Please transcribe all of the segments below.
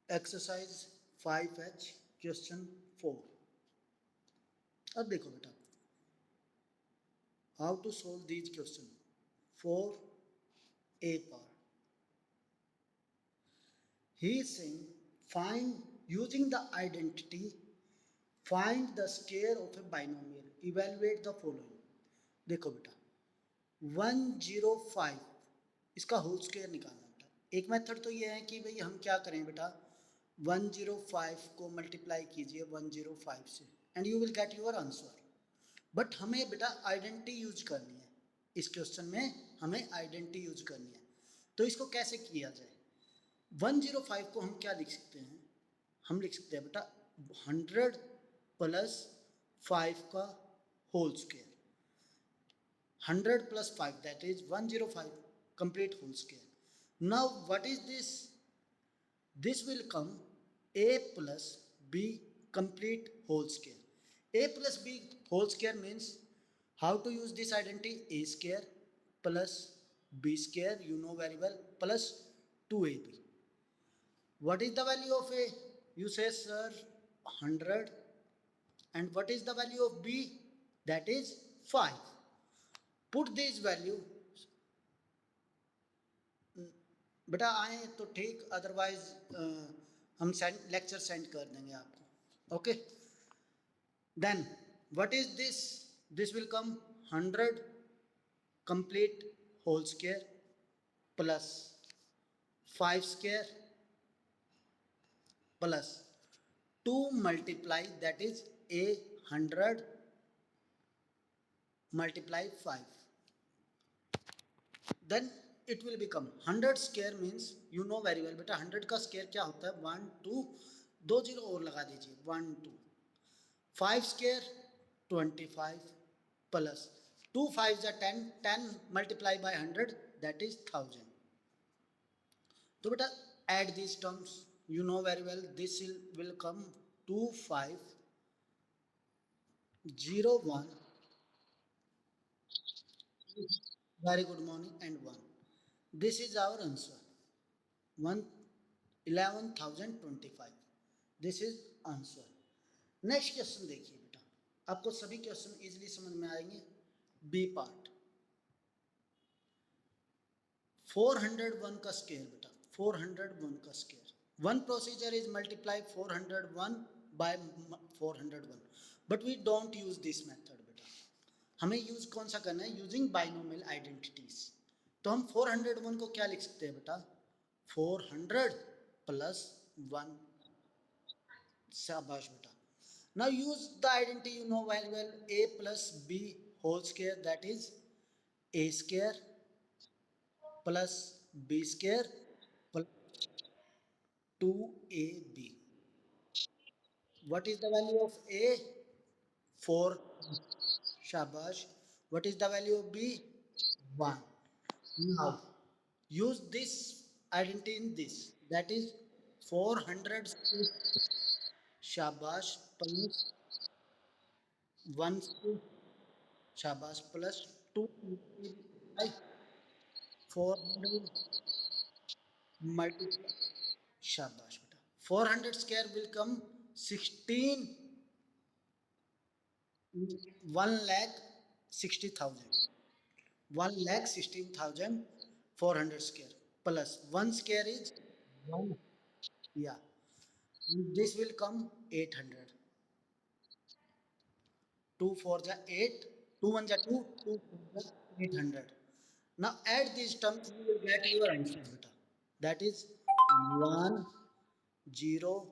Exercise 5H question 4। अब देखो बेटा, how to solve these question. 4A part, he is saying find using the identity, find the square of a binomial, evaluate the following। देखो बेटा, 105 इसका whole square निकालना बेटा। एक method तो ये है कि भाई हम क्या करें बेटा, 105 को मल्टीप्लाई कीजिए 105 से and you will get your answer. But हमें बेटा आइडेंटिटी यूज करनी है, इस क्वेश्चन में हमें आइडेंटिटी यूज करनी है। तो इसको कैसे किया जाए? 105 को हम क्या लिख सकते हैं? हम लिख सकते हैं बेटा 100 प्लस 5 का whole square. 100 plus 5, that is 105 complete whole square. Now what is this? This will come a plus b complete whole square. A plus b whole square means, how to use this identity? A square plus b square, you know very well, plus 2ab. What is the value of a? You say sir 100. And what is the value of b? That is 5. Put this value, बेटा आए तो ठीक, otherwise हम lecture send कर देंगे आपको। Okay, then what is this? This will come 100 complete whole square plus 5 square plus 2 multiply, that is a 100 multiply 5, then it will become 100 square means, you know very well बेटा 100 का square क्या होता है? 1 2, 2 zero और लगा दीजिए, 1 2। 5 square 25 plus 2 5 जा 10, 10 multiply by 100, that is 1000। तो बेटा add these terms, you know very well, this will come 2 5 0 1, very good morning, and 1। This is our answer, 11,025। This is answer. Next question देखिए बेटा, आपको सभी क्वेश्चन इजीली समझ में आएंगे। बी पार्ट, 401 का स्क्वायर बेटा, 401 का square. One procedure is multiply 401 by 401, but we don't use this method बेटा। हमें यूज कौन सा करना है? Using binomial identities. तो हम 401 को क्या लिख सकते हैं बेटा? 400 प्लस 1। शाबाश बेटा। Now use the identity, you know very well, a plus b whole square, that is a square plus b square plus 2ab. What is the value of a? 4. Shabash. What is the value of b? 1. Now use this identity in this, that is 400 shabash plus 1 शाबाश plus 2 400 multiply, शाबाश बेटा। 400 square will come 16, 1,60,000, 1,16,400 square plus 1 square is 1, या this will कम 800। 2 4 जा 8, 2 1 जा 2, 2 4 जा 800। Now add these terms, you will get your answer beta. That is 1 0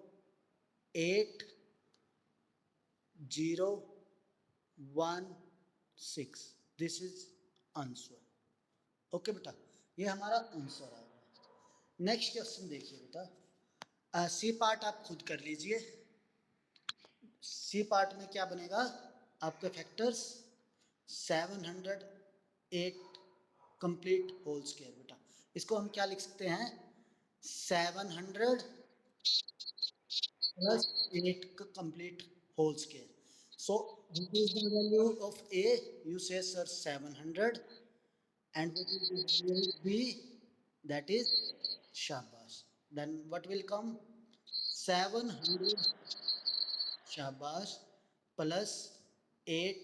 8 0 1 6। This is answer. Okay बेटा, ये हमारा आंसर आएगा। नेक्स्ट क्वेश्चन देखिए बेटा, सी पार्ट आप खुद कर लीजिए। सी पार्ट में क्या बनेगा? आपके फैक्टर्स 708 कंप्लीट होल स्क्वायर बेटा। इसको हम क्या लिख सकते हैं? 700 प्लस 8 का complete whole square. So what is the value of a? You say sir 700, and what is the value of b? That is shabash। Then what will come? 700 शाबाश plus 8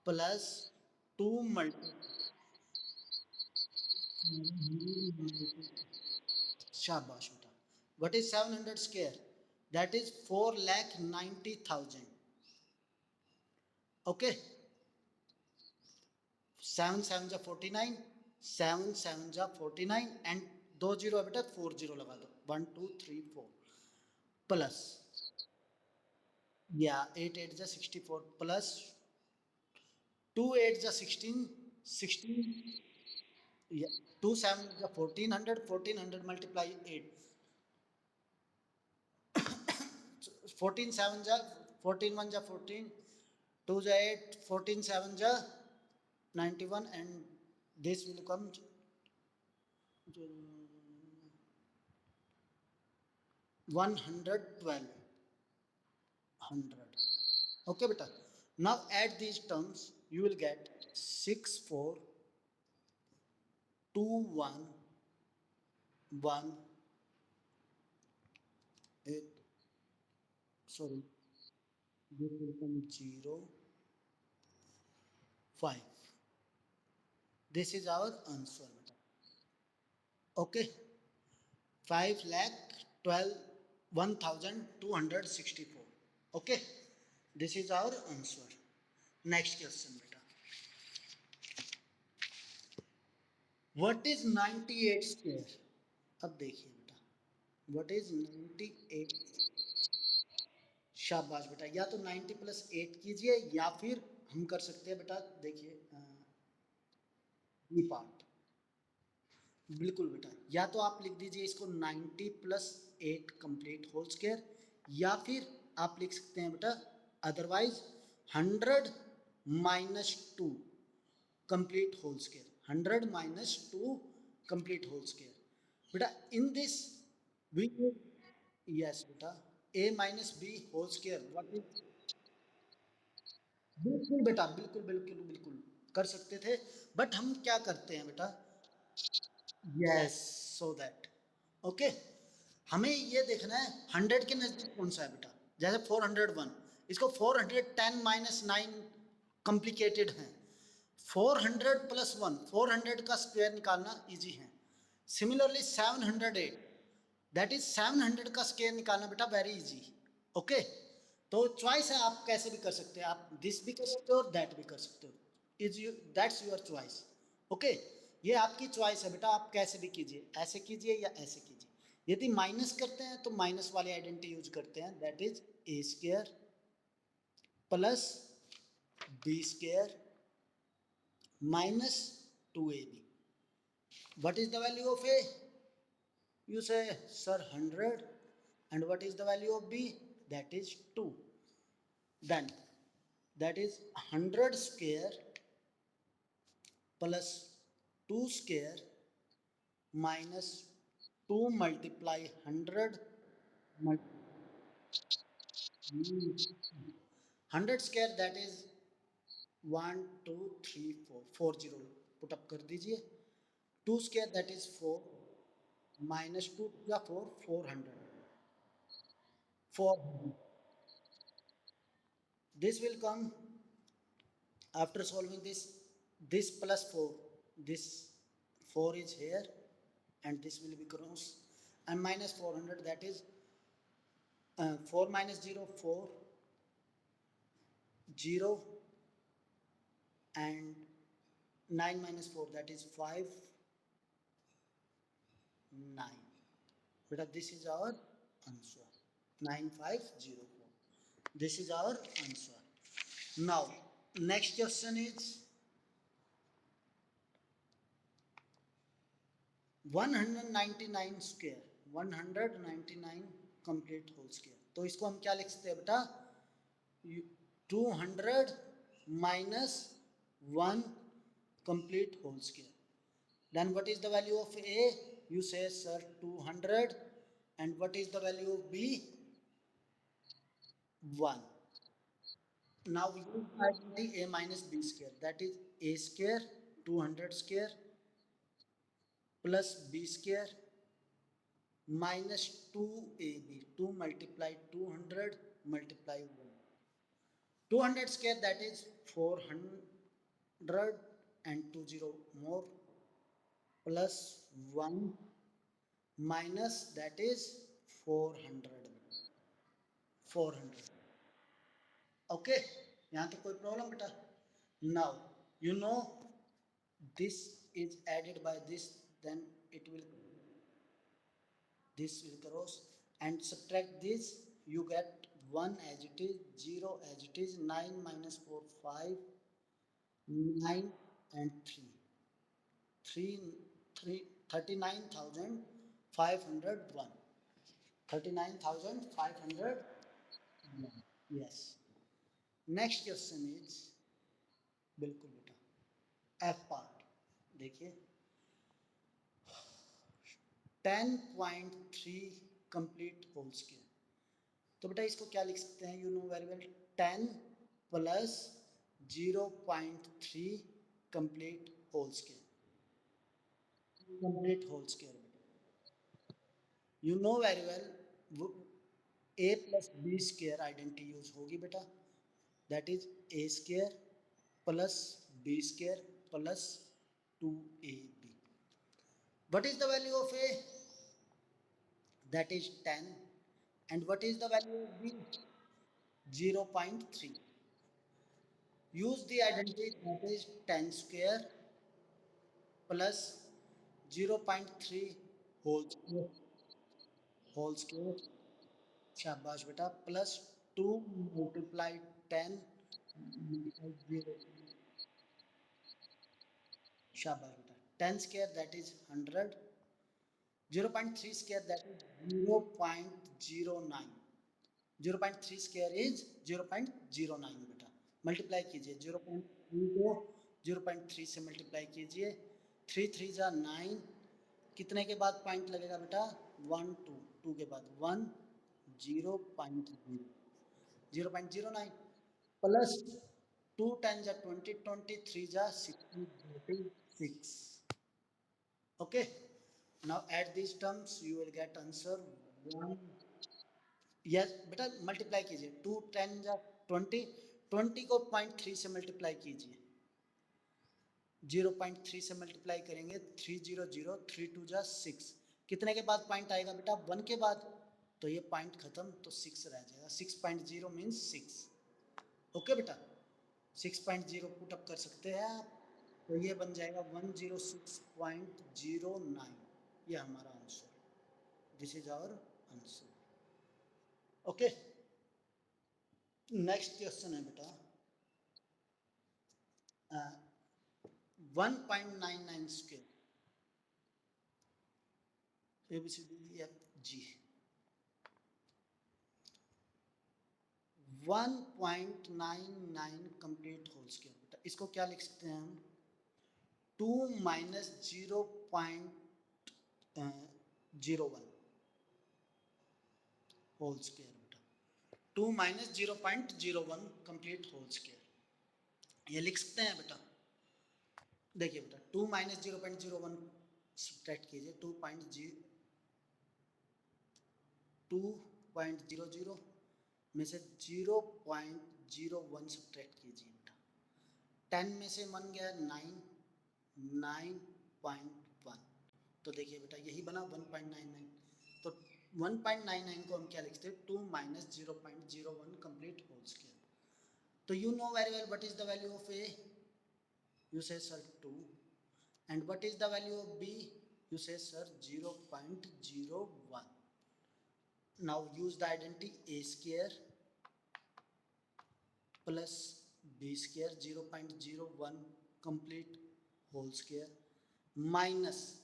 plus 2 multi शाबाश बेटा. What is 700 square? That is 4,90,000. Okay. 7 7 जा 49, 7 7 जा 49 and 2 zero है बेटा 4 zero लगा दो 1 2 3 4 plus या 8 8 जा 64 प्लस 2 8 जा 16 16 या 2 7 जा 1400 1400 मल्टीप्लाई 8 14 7 जा 14 1 जा 14 2 जा 8 14 7 जा 91 and this will come 112 100. Okay beta, now add these terms. You will get 6 4 2 1 1 8, sorry, this will come 0 5. This is our answer beta. Okay, 5 lakh 12 1264. Okay, this is our answer. Next question beta. What is 98 square? अब देखिए बेटा, what is 98? शाबाश बेटा, या तो 90 plus 8 कीजिए या फिर हम कर सकते हैं बेटा, देखिए ये पार्ट बिल्कुल बेटा, या तो आप लिख दीजिए इसको 90 प्लस 8 कंप्लीट होल स्क्वायर, या फिर आप लिख सकते हैं बेटा otherwise 100 minus 2 complete whole square, 100 minus 2 complete whole square. बेटा इन दिस वी, यस बेटा, a minus b whole square what is, बिल्कुल बेटा बिल्कुल बिल्कुल बिल्कुल कर सकते थे, बट हम क्या करते हैं बेटा, यस सो दैट, ओके, हमें ये देखना है 100 के नजदीक कौन सा है बेटा, जैसे 401 इसको 410 माइनस 9 कॉम्प्लिकेटेड है, 400 प्लस 1 400 का स्क्वायर निकालना इजी है. सिमिलरली 708 दैट इज 700 का स्क्वायर निकालना बेटा वेरी इजी. ओके, तो चॉइस है, आप कैसे भी कर सकते हैं, आप दिस भी कर सकते हो और दैट भी कर सकते हो, is you that's your choice. Okay, ये आपकी चॉइस है बेटा, आप कैसे भी कीजिए, ऐसे कीजिए या ऐसे कीजिए. यदि माइनस करते हैं तो माइनस वाली आइडेंटिटी यूज करते हैं, that is A square plus B square minus 2ab. What is the value of a? You say sir 100, and what is the value of b? That is 2. Then that is 100 square plus 2 square minus 2 multiply 100 100 square, that is 1 2 3 4 4 zero put up कर दीजिए, 2 square that is 4 minus 2 या 4 400 400. This will come after solving this plus 4, this 4 is here and this will be cross, and minus 400, that is 4 minus 0 4 0 and 9 minus 4, that is 5 9. Beta, this is our answer 9504. This is our answer. Now next question is 199 square, 199 complete whole square. तो इसको हम क्या लिख सकते हैं बेटा, 200 minus 1 complete whole square. Then what is the value of a? You say sir 200, and what is the value of b? 1. Now we use identity a minus b square, that is a square 200 square plus b square minus 2ab, 2 multiply 200 multiply 1, 200 square that is 400 and 20 more plus 1 minus that is 400, 400. Okay, यहाँ तक कोई problem बेटा? Now you know this is added by this, then it will, this will cross and subtract this, you get 1 as it is, 0 as it is, 9 minus 4 5, 9 and 3, 39,501, 39,501. Yes. Next question is, बिल्कुल बेटा, F part देखिए, 10.3 complete whole square. तो बेटा इसको क्या लिख सकते हैं, you know very well, 10 plus 0.3 complete whole square, complete whole square बेटा, you know very well, A plus B square identity use होगी बेटा, that is A square plus B square plus 2ab. What is the value of a? That is 10. And what is the value of b? 0.3. Use the identity, that is 10 square plus 0.3 whole square. शाबाश बेटा, plus 2 multiply 10 multiply 0. शाबाश बेटा, 10 square that is 100, 0.3 square that is 0.09, 0.3 square is 0.09 बेटा, multiply कीजिए 0.3 को 0.3 से multiply कीजिए, 3 3 जा 9, कितने के बाद पॉइंट लगेगा बेटा, 1 2, 2 के बाद 1, 0.0, 0.09 प्लस 2 10 जा 20, 23 जा 66. Okay, now add these terms, you will get answer 1. Yes बेटा, मल्टीप्लाई कीजिए, 2 10 जा 20, 20 को 0.3 से मल्टीप्लाई कीजिए, 0.3 से मल्टीप्लाई करेंगे, 300, 3 2 जा 6, कितने के बाद पॉइंट आएगा बेटा, 1 के बाद, तो ये पॉइंट खत्म, तो 6 रह जाएगा, 6.0 मीन्स 6. ओके बेटा, 6.0 पुट अप कर सकते हैं आप, तो ये बन जाएगा 106.09, ये हमारा answer, this is our answer. Okay, next question है बेटा, 1.99 square, ABCDEFG, 1.99 complete whole square बेटा, इसको क्या लिख सकते हैं हम, 2 माइनस 0.01 होल स्क्वायर बेटा, 2 माइनस 0.01 कंप्लीट होल स्क्वायर, ये लिख सकते हैं बेटा. देखिए बेटा, 2 माइनस 0.01 सब्ट्रैक्ट कीजिए, 2.00 में से 0.01 सब्ट्रैक्ट कीजिए बेटा, 10 में से 1 गया 9, 9.1, तो देखिए बेटा यही बना 1.99, तो 1.99 को हम क्या लिखते हैं, 2 माइनस 0.01 कंप्लीट होल स्क्वायर. तो you know very well what is the value of A, you say sir 2, and what is the value of b, you say sir 0.01. now use the identity a square plus b square 0.01 complete whole square minus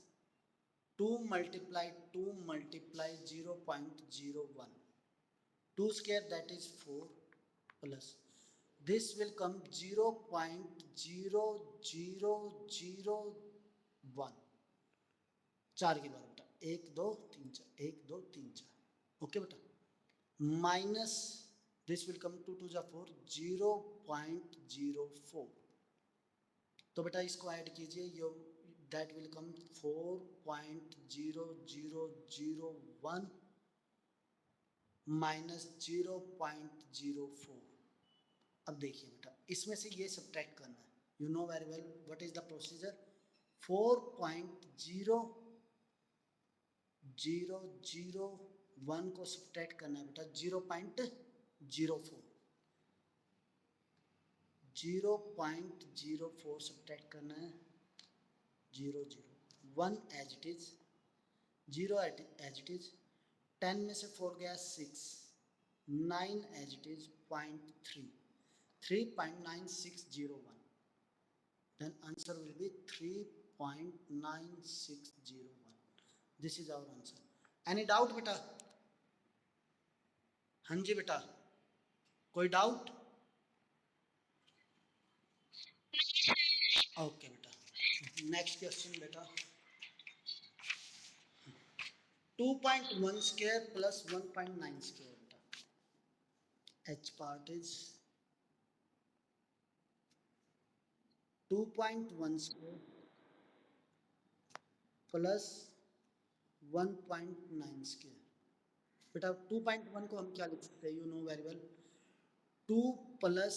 2 multiply 0.01, 2 square that is 4 plus this will come 0.0001, 4 की बार बेटा, 1 2 3 4, 1 2 3 4, okay बेटा, minus this will कम 2 2 जा 4, 0.04, तो बेटा इसको add कीजिए, that will come 4.0001 minus 0.04. अब देखिए बेटा, इसमें से ये सब्ट्रैक्ट करना है. You know very well what is the procedure. 4.0001 को सब्ट्रैक्ट करना है बेटा 0.04. 0.04 सब्ट्रैक्ट करना है 0.01 as it is, 0 as it is, 10 में से 4 गया 6, 9 as it is, 0.3, 3.9601. then answer will be 3.9601. this is our answer. any doubt beta? हाँ जी बेटा, कोई डाउट? ओके बेटा, नेक्स्ट क्वेश्चन बेटा. 2.1 square plus 1.9 square beta. H part is 2.1 square plus 1.9 square. बेटा 2.1 को हम क्या लिख सकते हैं? You know very well, 2 plus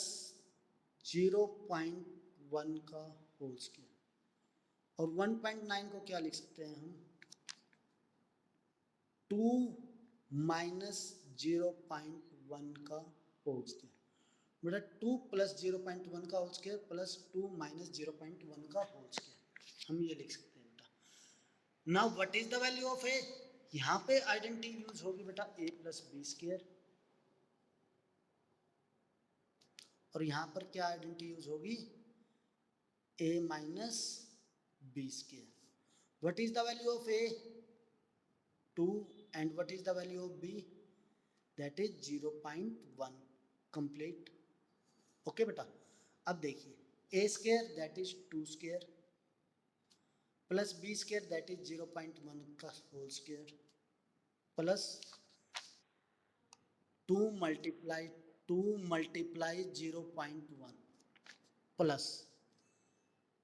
0.1 का होल स्क्वायर. और 1.9 को क्या लिख सकते हैं हम? 2 माइनस 0.1 का होल स्क्वायर. बेटा 2 प्लस 0.1 का होल स्क्वायर प्लस 2 माइनस 0.1 का होल स्क्वायर, हम ये लिख सकते हैं बेटा. Now what is the value of a? यहाँ पे आइडेंटिटी यूज होगी बेटा a प्लस बी स्क्वायर, और यहाँ पर क्या आइडेंटिटी यूज होगी? a minus b square. What is the value of a? 2. and what is the value of b? that is 0.1. complete. Okay बेटा, अब देखिए a square that is 2 square plus b square that is 0.1 का whole square plus 2 multiply 0.1 plus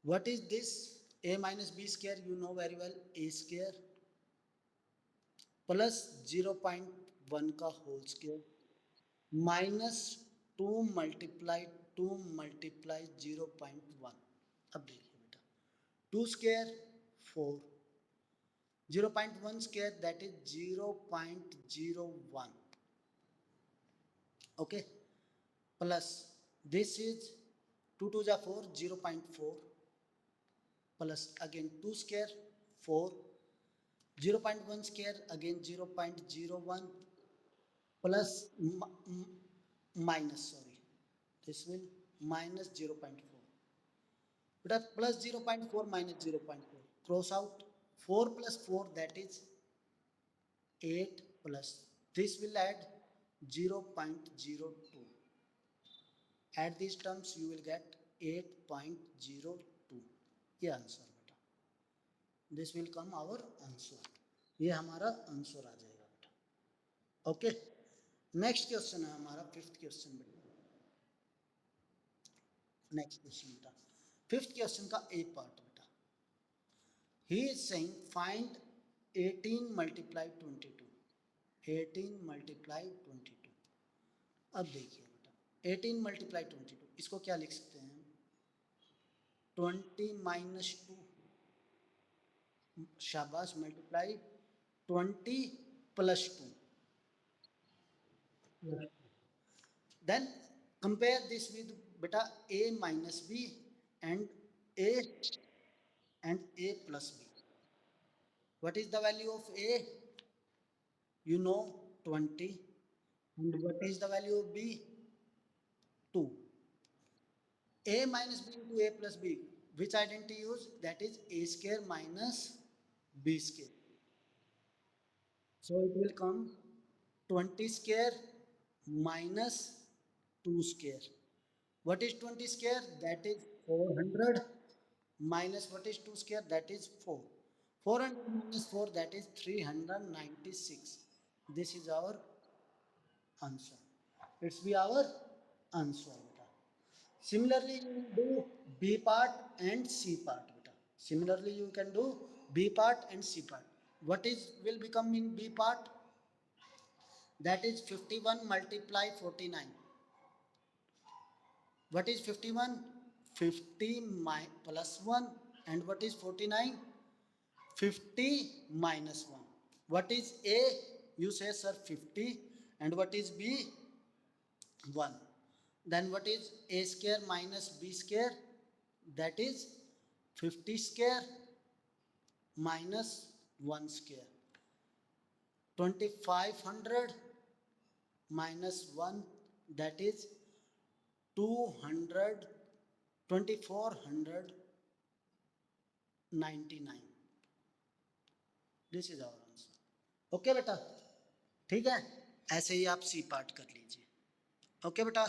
what is this? a minus b square, you know very well, a square plus 0.1 का whole square minus 2 multiply 0.1. अब देखिए बेटा, 2 square 4, 0.1 square that is 0.01. Okay, plus this is 2 2 जा 4, 0.4 plus again 2 square 4, 0.1 square again 0.01 plus minus, sorry, this will minus 0.4. बेटा plus 0.4 minus 0.4 cross out. 4 plus 4 that is 8 plus this will add 0.02. add these terms you will get 8.02. ये answer बेटा, this will come our answer. ये हमारा answer आ जाएगा बेटा. Okay, next question है हमारा 5th question बेटा. नेक्स्ट क्वेश्चन बेटा, 5th क्वेश्चन का ए पार्ट बेटा. He is saying find 18 multiply 22. 18 multiply 22. अब देखिए बेटा 18 मल्टीप्लाई 22, इसको क्या लिख सकते हैं? 20 माइनस 2, शाबाश, multiply 20 plus 2. Then compare this with बेटा a minus b and a plus b. what is the value of a? you know 20. and what is the value of b? 2. a minus b into a plus b, which identity use? that is a square minus b square. so it will come 20 square minus 2 square. what is 20 square? that is 400 minus what is 2 square? that is 4. 400 minus 4 that is 396. this is our answer. It's be our answer beta. Similarly you will do b part and c part beta. Similarly, you can do B part and C part. What is will become in B part? That is 51 multiply 49. What is 51? 50 plus 1. And what is 49? 50 minus 1. What is A? You say, sir, 50. And what is B? 1. Then what is A square minus B square? That is 50 square minus 1 square. 2500 minus 1, that is 200, 2499. This is our answer. Okay बेटा, ठीक है, ऐसे ही आप C part कर लीजिए. Okay बेटा.